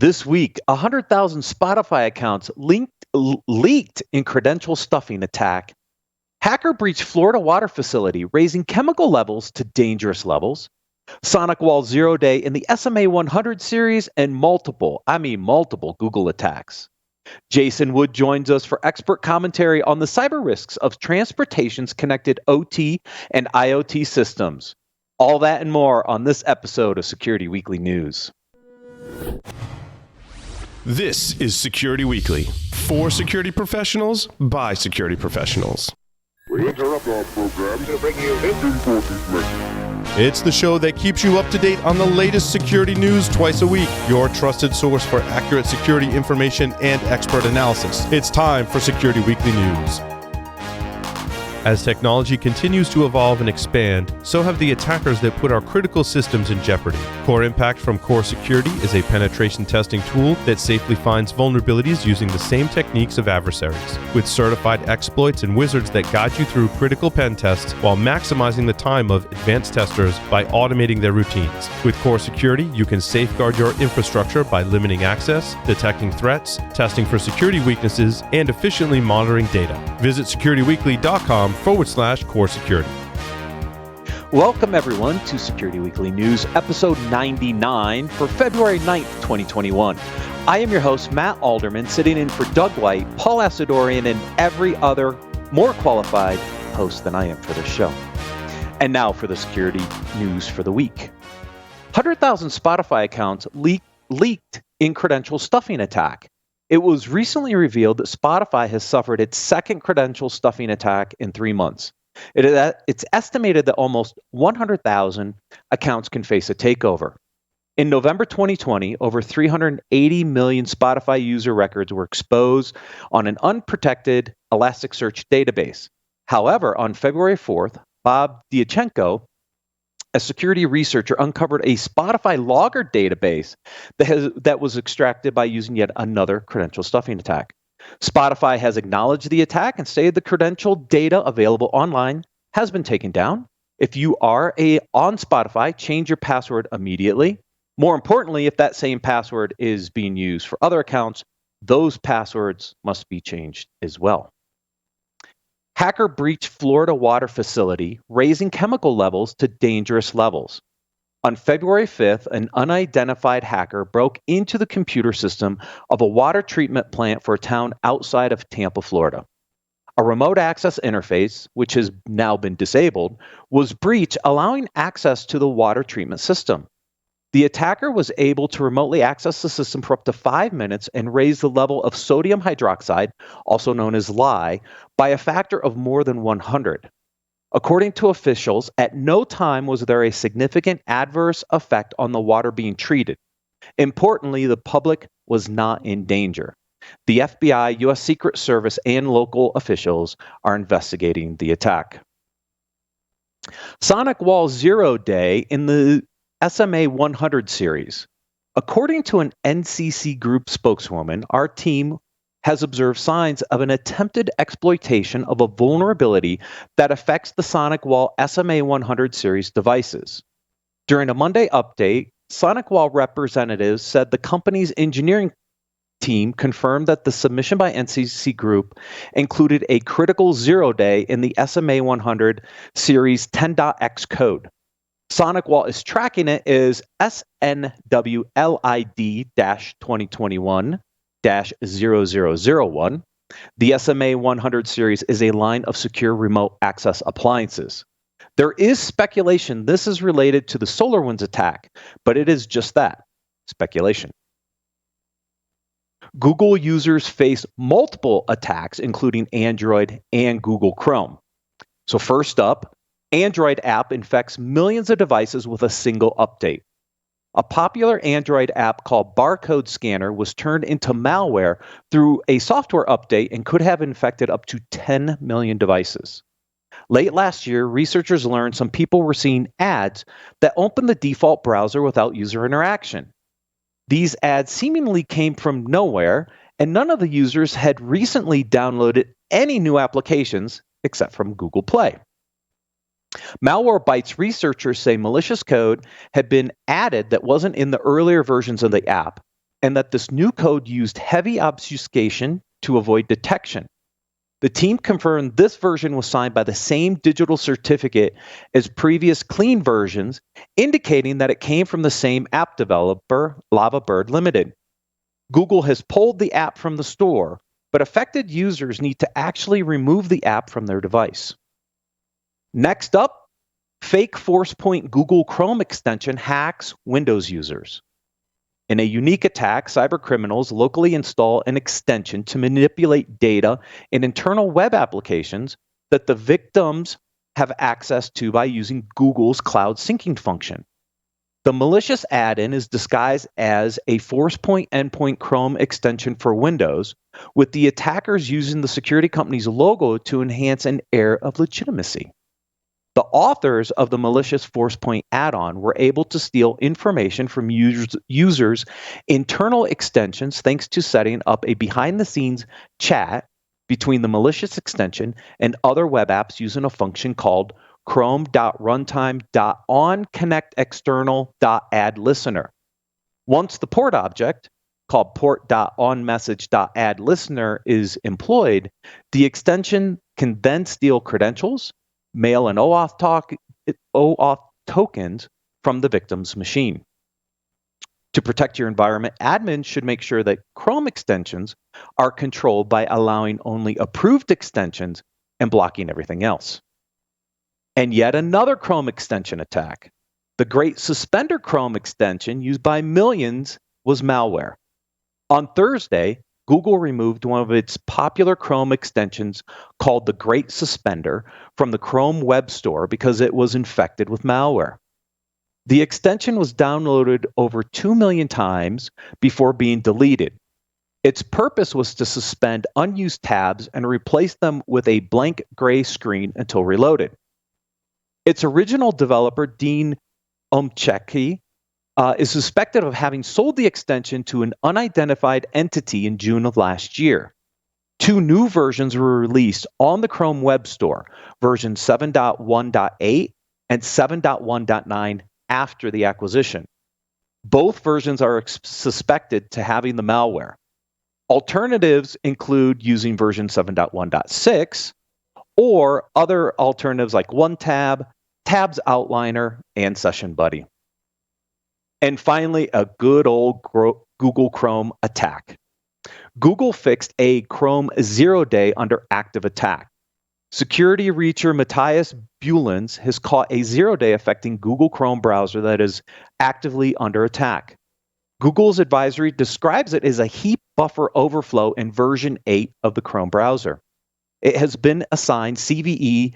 This week, 100,000 Spotify accounts leaked in credential stuffing attack. Hacker breached Florida water facility, raising chemical levels to dangerous levels. SonicWall Zero-Day in the SMA 100 series, and multiple Google attacks. Jason Wood joins us for expert commentary on the cyber risks of transportation's connected OT and IoT systems. All that and more on this episode of Security Weekly News. This is Security Weekly, for security professionals, by security professionals. We interrupt our program to bring you this important message. It's the show that keeps you up to date on the latest security news twice a week, your trusted source for accurate security information and expert analysis. It's time for Security Weekly News. As technology continues to evolve and expand, so have the attackers that put our critical systems in jeopardy. Core Impact from Core Security is a penetration testing tool that safely finds vulnerabilities using the same techniques of adversaries, with certified exploits and wizards that guide you through critical pen tests while maximizing the time of advanced testers by automating their routines. With Core Security, you can safeguard your infrastructure by limiting access, detecting threats, testing for security weaknesses, and efficiently monitoring data. Visit securityweekly.com/core security. Welcome, everyone, to Security Weekly News, episode 99 for February 9th, 2021. I am your host, Matt Alderman, sitting in for Doug White, Paul Asadorian, and every other more qualified host than I am for this show. And now for the security news for the week. 100,000 Spotify accounts leaked in credential stuffing attack. It was recently revealed that Spotify has suffered its second credential stuffing attack in 3 months. It's estimated that almost 100,000 accounts can face a takeover. In November 2020, over 380 million Spotify user records were exposed on an unprotected Elasticsearch database. However, on February 4th, Bob Diachenko, a security researcher, uncovered a Spotify logger database that was extracted by using yet another credential stuffing attack. Spotify has acknowledged the attack and stated the credential data available online has been taken down. If you are on Spotify, change your password immediately. More importantly, if that same password is being used for other accounts, those passwords must be changed as well. Hacker breached Florida water facility, raising chemical levels to dangerous levels. On February 5th, an unidentified hacker broke into the computer system of a water treatment plant for a town outside of Tampa, Florida. A remote access interface, which has now been disabled, was breached, allowing access to the water treatment system. The attacker was able to remotely access the system for up to 5 minutes and raise the level of sodium hydroxide, also known as lye, by a factor of more than 100. According to officials, at no time was there a significant adverse effect on the water being treated. Importantly, the public was not in danger. The FBI, U.S. Secret Service, and local officials are investigating the attack. SonicWall Zero-Day in the SMA 100 series. According to an NCC Group spokeswoman, our team has observed signs of an attempted exploitation of a vulnerability that affects the SonicWall SMA 100 series devices. During a Monday update, SonicWall representatives said the company's engineering team confirmed that the submission by NCC Group included a critical zero-day in the SMA 100 series 10.x code. SonicWall is tracking it as SNWLID-2021-0001. The SMA 100 series is a line of secure remote access appliances. There is speculation this is related to the SolarWinds attack, but it is just that, speculation. Google users face multiple attacks, including Android and Google Chrome. So first up, Android app infects millions of devices with a single update. A popular Android app called Barcode Scanner was turned into malware through a software update and could have infected up to 10 million devices. Late last year, researchers learned some people were seeing ads that opened the default browser without user interaction. These ads seemingly came from nowhere, and none of the users had recently downloaded any new applications except from Google Play. Malwarebytes researchers say malicious code had been added that wasn't in the earlier versions of the app. and that this new code used heavy obfuscation to avoid detection. The team confirmed this version was signed by the same digital certificate as previous clean versions, indicating that it came from the same app developer, LavaBird Limited. Google has pulled the app from the store, but affected users need to actually remove the app from their device. Next up, fake Forcepoint Google Chrome extension hacks Windows users. In a unique attack, cybercriminals locally install an extension to manipulate data in internal web applications that the victims have access to by using Google's cloud syncing function. The malicious add-in is disguised as a Forcepoint endpoint Chrome extension for Windows, with the attackers using the security company's logo to enhance an air of legitimacy. The authors of the malicious Forcepoint add-on were able to steal information from users' internal extensions thanks to setting up a behind-the-scenes chat between the malicious extension and other web apps using a function called chrome.runtime.onConnectExternal.addListener. Once the port object, called port.onMessage.addListener, is employed, the extension can then steal credentials, mail and OAuth tokens from the victim's machine. To protect your environment, admins should make sure that Chrome extensions are controlled by allowing only approved extensions and blocking everything else. And yet another Chrome extension attack. The Great Suspender Chrome extension used by millions was malware. On Thursday, Google removed one of its popular Chrome extensions called the Great Suspender from the Chrome Web Store because it was infected with malware. The extension was downloaded over 2 million times before being deleted. Its purpose was to suspend unused tabs and replace them with a blank gray screen until reloaded. Its original developer, Dean Omcheki, is suspected of having sold the extension to an unidentified entity in June of last year. 2 new versions were released on the Chrome Web Store, version 7.1.8 and 7.1.9 after the acquisition. Both versions are suspected to having the malware. Alternatives include using version 7.1.6 or other alternatives like OneTab, Tabs Outliner, and Session Buddy. And finally, a good old Google Chrome attack. Google fixed a Chrome Zero-Day under active attack. Security reacher Matthias Bulens has caught a zero-day affecting Google Chrome browser that is actively under attack. Google's advisory describes it as a heap buffer overflow in version 8 of the Chrome browser. It has been assigned CVE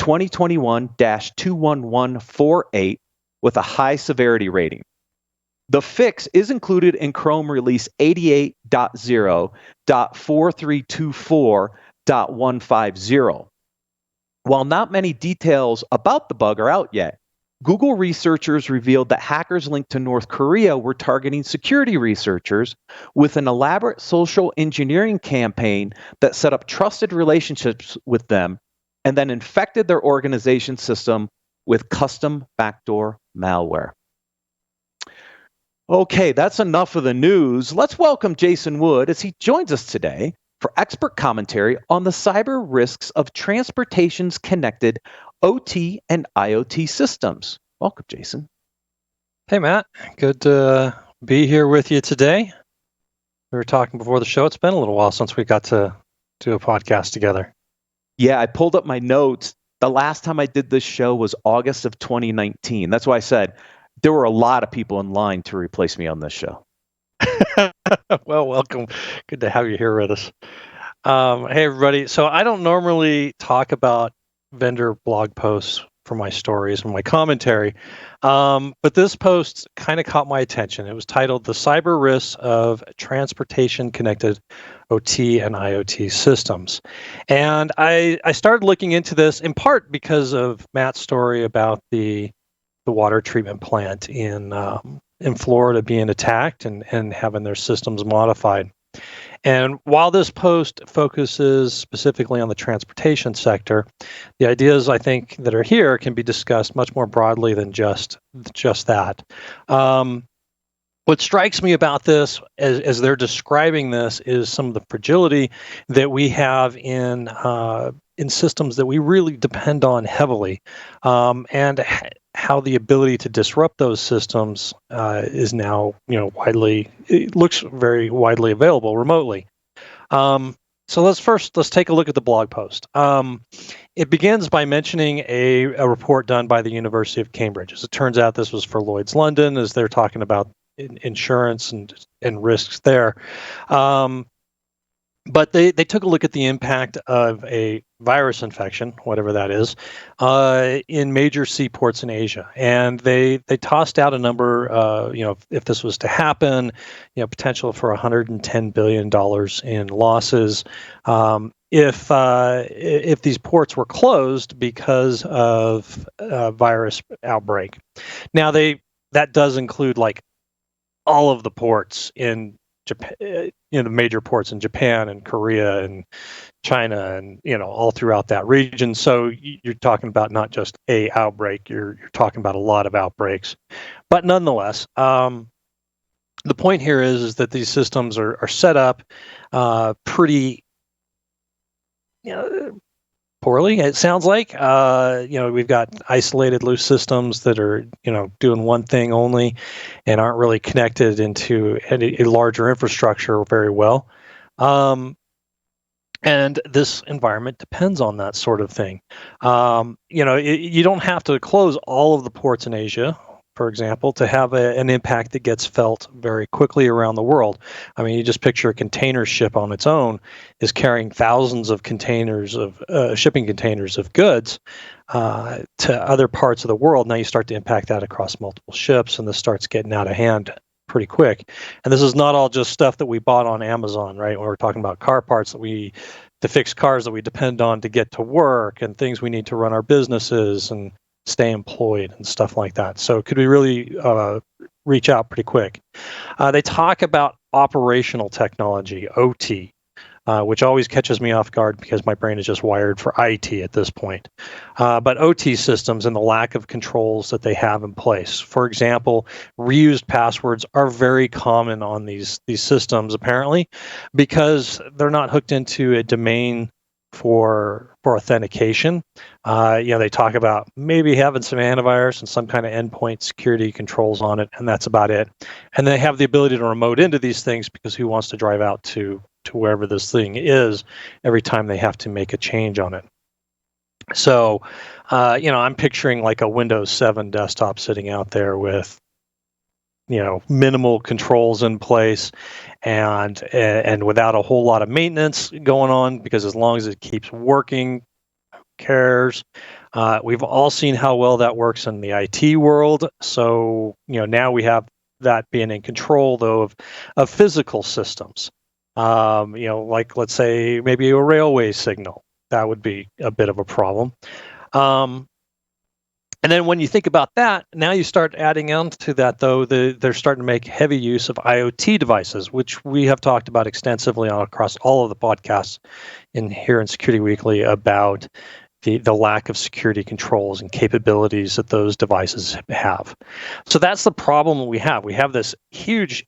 2021-21148 with a high severity rating. The fix is included in Chrome release 88.0.4324.150. While not many details about the bug are out yet, Google researchers revealed that hackers linked to North Korea were targeting security researchers with an elaborate social engineering campaign that set up trusted relationships with them and then infected their organization system with custom backdoor malware. Okay, that's enough of the news. Let's welcome Jason Wood as he joins us today for expert commentary on the cyber risks of transportation's connected OT and IoT systems. Welcome, Jason. Hey, Matt. Good to be here with you today. We were talking before the show. It's been a little while since we got to do a podcast together. Yeah, I pulled up my notes. The last time I did this show was August of 2019. That's why I said there were a lot of people in line to replace me on this show. Well, welcome. Good to have you here with us. Hey, everybody. So I don't normally talk about vendor blog posts for my stories and my commentary, but this post kind of caught my attention. It was titled "The Cyber Risks of Transportation Connected OT and IoT Systems." And I started looking into this in part because of Matt's story about the water treatment plant in Florida being attacked and having their systems modified. And while this post focuses specifically on the transportation sector, the ideas I think that are here can be discussed much more broadly than just that. What strikes me about this, as they're describing this, is some of the fragility that we have in systems that we really depend on heavily, and how the ability to disrupt those systems is now, it looks very widely available remotely. So let's take a look at the blog post. It begins by mentioning a report done by the University of Cambridge. As it turns out, this was for Lloyd's London, as they're talking about insurance and risks there. But they took a look at the impact of a virus infection, whatever that is, in major seaports in Asia, and they tossed out a number. If this was to happen, potential for $110 billion in losses. If these ports were closed because of a virus outbreak. Now that does include like all of the ports in Japan, the major ports in Japan and Korea and China and all throughout that region. So you're talking about not just a outbreak, you're talking about a lot of outbreaks. But nonetheless, the point here is that these systems are set up pretty poorly, it sounds like. We've got isolated loose systems that are, doing one thing only and aren't really connected into a larger infrastructure very well. And this environment depends on that sort of thing. You don't have to close all of the ports in Asia, for example, to have an impact that gets felt very quickly around the world. I mean, you just picture a container ship on its own is carrying thousands of containers of shipping containers of goods to other parts of the world. Now you start to impact that across multiple ships, and this starts getting out of hand pretty quick. And this is not all just stuff that we bought on Amazon, right? We're talking about car parts to fix cars that we depend on to get to work, and things we need to run our businesses and stay employed and stuff like that. So could we really reach out pretty quick? They talk about operational technology, OT, which always catches me off guard because my brain is just wired for IT at this point. But OT systems and the lack of controls that they have in place. For example, reused passwords are very common on these systems, apparently, because they're not hooked into a domain for authentication. They talk about maybe having some antivirus and some kind of endpoint security controls on it, and that's about it. And they have the ability to remote into these things because who wants to drive out to wherever this thing is every time they have to make a change on it? So, I'm picturing like a Windows 7 desktop sitting out there with minimal controls in place and without a whole lot of maintenance going on, because as long as it keeps working, who cares? We've all seen how well that works in the IT world. So, now we have that being in control, though, of physical systems. Like let's say maybe a railway signal. That would be a bit of a problem. And then when you think about that, now you start adding on to that, though, they're starting to make heavy use of IoT devices, which we have talked about extensively across all of the podcasts here in Security Weekly about the lack of security controls and capabilities that those devices have. So that's the problem that we have. We have this huge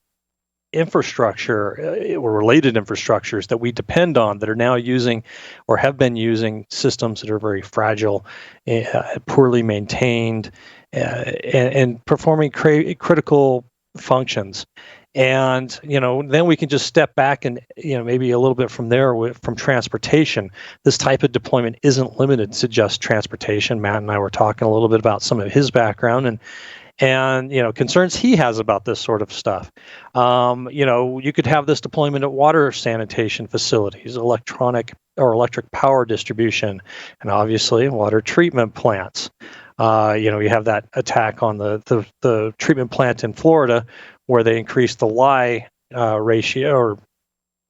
infrastructure or related infrastructures that we depend on that are now using or have been using systems that are very fragile, poorly maintained, and performing critical functions. And then we can just step back and maybe a little bit from there from transportation. This type of deployment isn't limited to just transportation. Matt and I were talking a little bit about some of his background and concerns he has about this sort of stuff. You could have this deployment at water sanitation facilities, electric power distribution, and obviously water treatment plants. You have that attack on the treatment plant in Florida where they increased the lye ratio or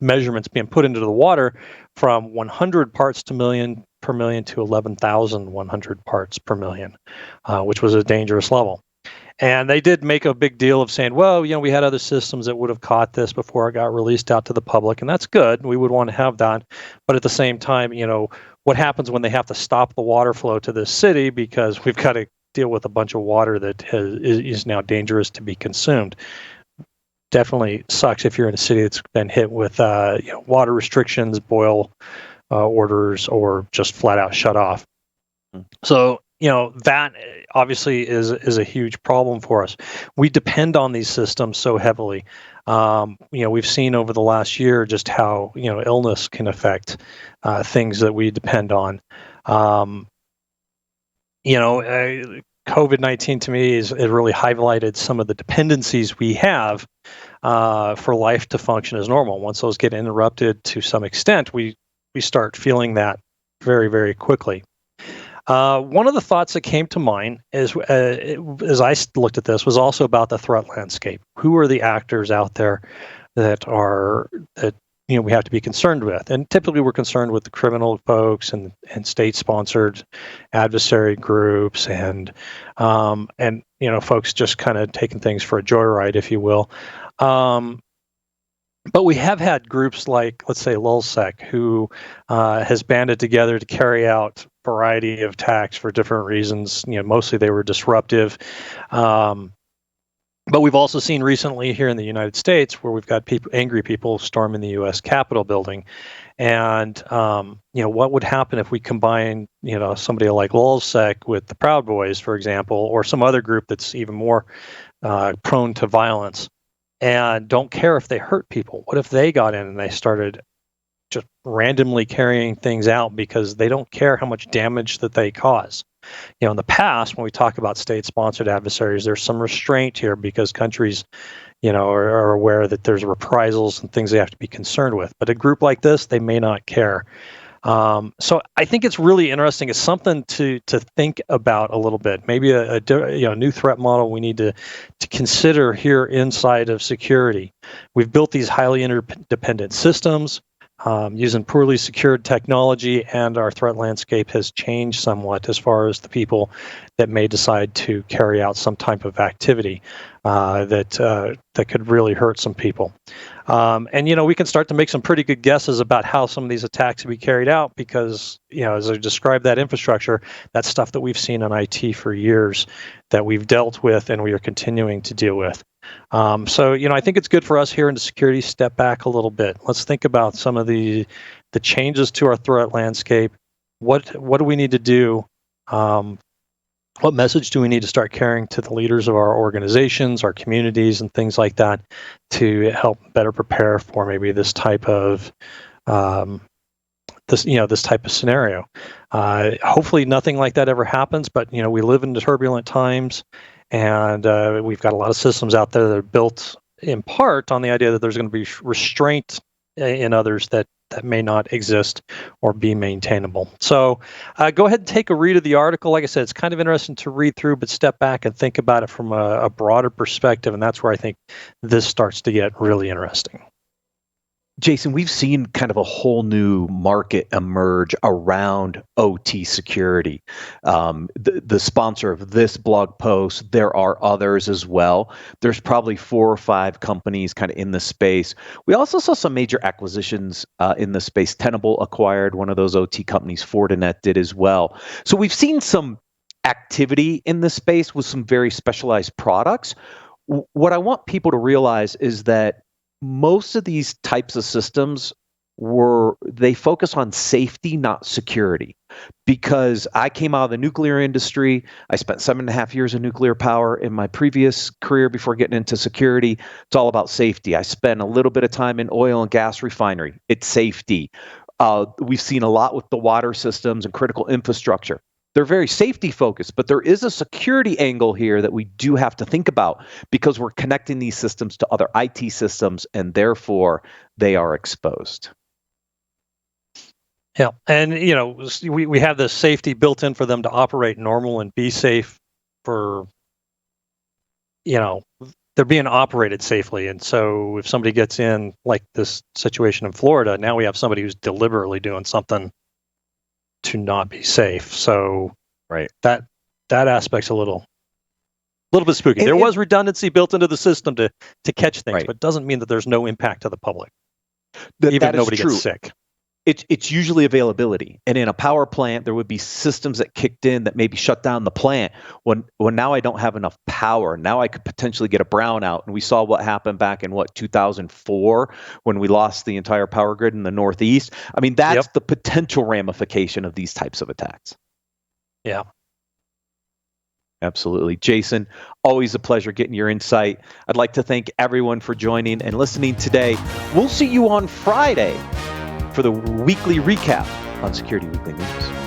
measurements being put into the water from 100 parts per million to 11,100 parts per million, which was a dangerous level. And they did make a big deal of saying, well, we had other systems that would have caught this before it got released out to the public, and that's good. We would want to have that. But at the same time, what happens when they have to stop the water flow to this city because we've got to deal with a bunch of water that is now dangerous to be consumed? definitely sucks if you're in a city that's been hit with water restrictions, boil orders, or just flat out shut off. So that obviously is a huge problem for us. We depend on these systems so heavily. We've seen over the last year just how illness can affect things that we depend on. COVID-19 to me it really highlighted some of the dependencies we have for life to function as normal. Once those get interrupted to some extent, we start feeling that very, very quickly. One of the thoughts that came to mind is, as I looked at this, was also about the threat landscape. Who are the actors out there that we have to be concerned with? And typically, we're concerned with the criminal folks and state-sponsored adversary groups and folks just kind of taking things for a joyride, if you will. But we have had groups like, let's say, LulzSec, who has banded together to carry out a variety of attacks for different reasons. Mostly they were disruptive. But we've also seen recently here in the United States where we've got angry people storming the U.S. Capitol building. And, what would happen if we combine, somebody like LulzSec with the Proud Boys, for example, or some other group that's even more prone to violence and don't care if they hurt people? What if they got in and they started just randomly carrying things out because they don't care how much damage that they cause? In the past, when we talk about state-sponsored adversaries, there's some restraint here because countries, are aware that there's reprisals and things they have to be concerned with. But a group like this, they may not care. So I think it's really interesting. It's something to think about a little bit. Maybe a new threat model we need to consider here inside of security. We've built these highly interdependent systems using poorly secured technology, and our threat landscape has changed somewhat as far as the people that may decide to carry out some type of activity that could really hurt some people. And we can start to make some pretty good guesses about how some of these attacks will be carried out because, as I described that infrastructure, that's stuff that we've seen in IT for years that we've dealt with and we are continuing to deal with. So I think it's good for us here in the security step back a little bit. Let's think about some of the changes to our threat landscape. What do we need to do? What message do we need to start carrying to the leaders of our organizations, our communities, and things like that to help better prepare for maybe this type of this type of scenario? Hopefully, nothing like that ever happens. But we live in turbulent times, and we've got a lot of systems out there that are built in part on the idea that there's going to be restraint in others that may not exist or be maintainable. So go ahead and take a read of the article. Like I said, it's kind of interesting to read through, but step back and think about it from a broader perspective, and that's where I think this starts to get really interesting. Jason, we've seen kind of a whole new market emerge around OT security. The sponsor of this blog post, there are others as well. There's probably 4 or 5 companies kind of in the space. We also saw some major acquisitions in the space. Tenable acquired one of those OT companies. Fortinet did as well. So we've seen some activity in this space with some very specialized products. What I want people to realize is that most of these types of systems they focus on safety, not security. Because I came out of the nuclear industry. I spent 7.5 years in nuclear power in my previous career before getting into security. It's all about safety. I spent a little bit of time in oil and gas refinery. It's safety. We've seen a lot with the water systems and critical infrastructure. They're very safety focused, but there is a security angle here that we do have to think about because we're connecting these systems to other IT systems and therefore they are exposed. Yeah. And, we have this safety built in for them to operate normal and be safe for, they're being operated safely. And so if somebody gets in like this situation in Florida, now we have somebody who's deliberately doing something to not be safe. So right, that aspect's a little bit spooky. There was redundancy built into the system to catch things, right, but it doesn't mean that there's no impact to the public. Even if nobody gets sick. It's usually availability. And in a power plant, there would be systems that kicked in that maybe shut down the plant. When now I don't have enough power, now I could potentially get a brownout. And we saw what happened back in 2004 when we lost the entire power grid in the Northeast. I mean, that's the potential ramification of these types of attacks. Yeah. Absolutely. Jason, always a pleasure getting your insight. I'd like to thank everyone for joining and listening today. We'll see you on Friday for the weekly recap on Security Weekly News.